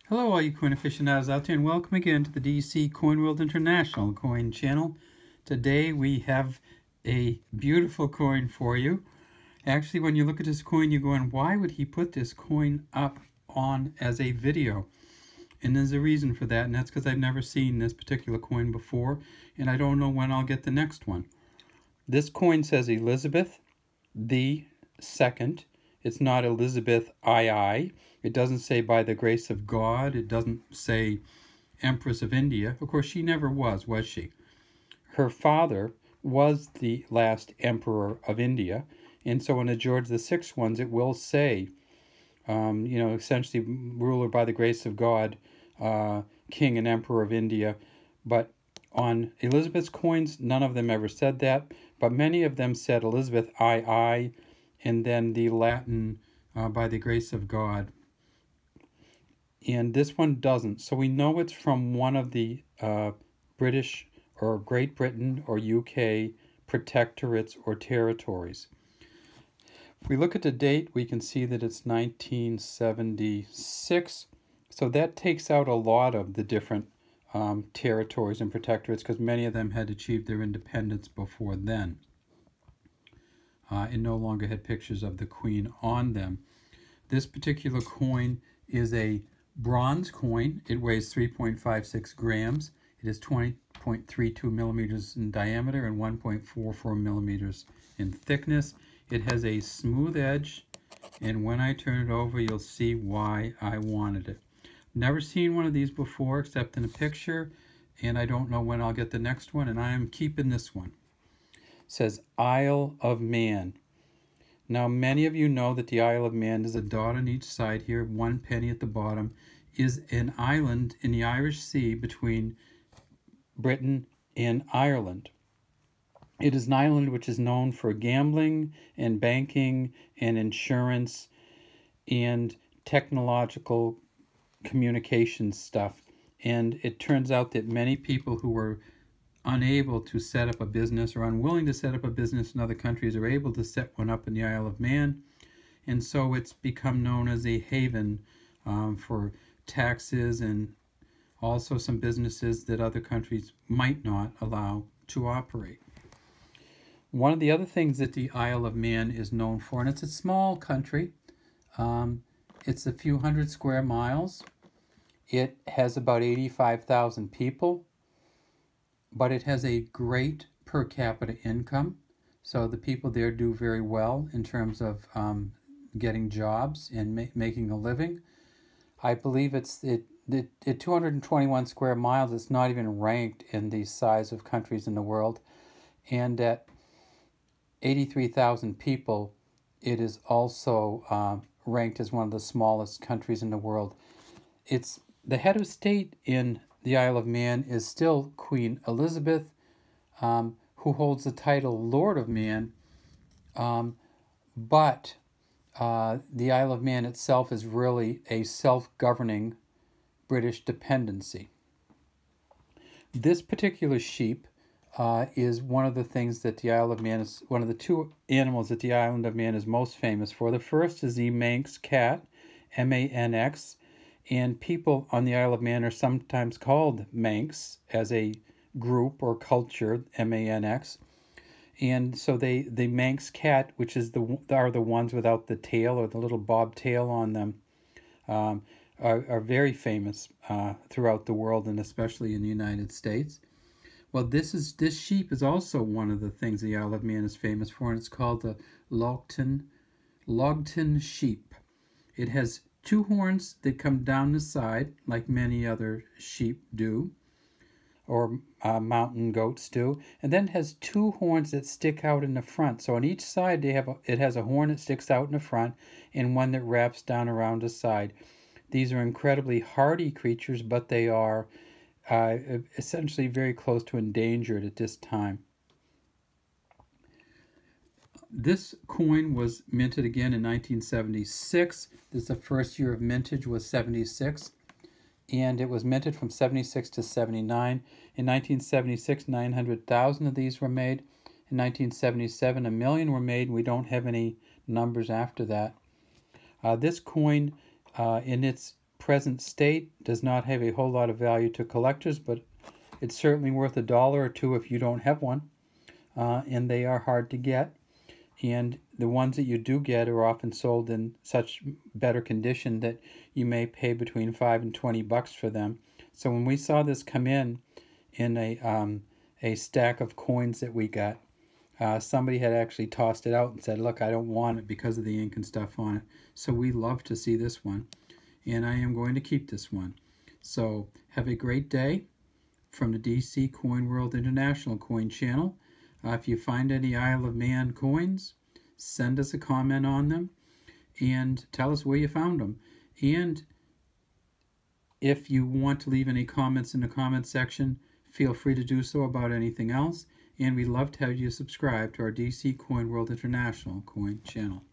Hello all you coin aficionados out there, and welcome again to the DC Coin World International coin channel. Today we have a beautiful coin for you. Actually, when you look at this coin, you're going, why would he put this coin up on as a video? And there's a reason for that, and that's because I've never seen this particular coin before, and I don't know when I'll get the next one. This coin says Elizabeth the Second. It's not Elizabeth II. It doesn't say by the grace of God. It doesn't say Empress of India. Of course, she never was she? Her father was the last Emperor of India. And so in the George VI ones, it will say, essentially ruler by the grace of God, King and Emperor of India. But on Elizabeth's coins, none of them ever said that. But many of them said Elizabeth II, and then the Latin by the grace of God. And this one doesn't. So we know it's from one of the British or Great Britain or UK protectorates or territories. If we look at the date, we can see that it's 1976. So that takes out a lot of the different territories and protectorates, because many of them had achieved their independence before then. And no longer had pictures of the Queen on them. This particular coin is a bronze coin. It weighs 3.56 grams. It is 20.32 millimeters in diameter and 1.44 millimeters in thickness. It has a smooth edge, and when I turn it over, you'll see why I wanted it. Never seen one of these before except in a picture, and I don't know when I'll get the next one, and I am keeping this one. Says Isle of Man. Now, many of you know that the Isle of Man is a dot on each side here, 1 penny at the bottom, is an island in the Irish Sea between Britain and Ireland. It is an island which is known for gambling and banking and insurance and technological communication stuff. And it turns out that many people who were unable to set up a business or unwilling to set up a business in other countries are able to set one up in the Isle of Man. And so it's become known as a haven for taxes and also some businesses that other countries might not allow to operate. One of the other things that the Isle of Man is known for, and it's a small country, it's a few hundred square miles. It has about 85,000 people. But it has a great per capita income, so the people there do very well in terms of getting jobs and making a living. I believe at 221 square miles, it's not even ranked in the size of countries in the world, and at 83,000 people, it is also ranked as one of the smallest countries in the world. It's the head of state in the Isle of Man is still Queen Elizabeth, who holds the title Lord of Man, but the Isle of Man itself is really a self-governing British dependency. This particular sheep is one of the things that the Isle of Man is, one of the two animals that the Island of Man is most famous for. The first is the Manx cat, M-A-N-X, and people on the Isle of Man are sometimes called Manx as a group or culture, M-A-N-X. And so the Manx cat, which is are the ones without the tail or the little bobtail on them, are very famous throughout the world, and especially in the United States. Well, this sheep is also one of the things the Isle of Man is famous for, and it's called the Loaghtyn sheep. It has 2 horns that come down the side, like many other sheep do, or mountain goats do, and then it has 2 horns that stick out in the front. So on each side, it has a horn that sticks out in the front and one that wraps down around the side. These are incredibly hardy creatures, but they are essentially very close to endangered at this time. This coin was minted again in 1976. This is the first year of mintage was 76. And it was minted from 76 to 79. In 1976, 900,000 of these were made. In 1977, 1 million were made. We don't have any numbers after that. This coin, in its present state does not have a whole lot of value to collectors, but it's certainly worth $1 or $2 if you don't have one. And they are hard to get. And the ones that you do get are often sold in such better condition that you may pay between $5 and $20 for them. So when we saw this come in a stack of coins that we got, somebody had actually tossed it out and said, look, I don't want it because of the ink and stuff on it. So we love to see this one, and I am going to keep this one. So have a great day from the DC Coin World International Coin Channel. If you find any Isle of Man coins, send us a comment on them and tell us where you found them. And if you want to leave any comments in the comment section, feel free to do so about anything else. And we'd love to have you subscribe to our DC Coin World International Coin Channel.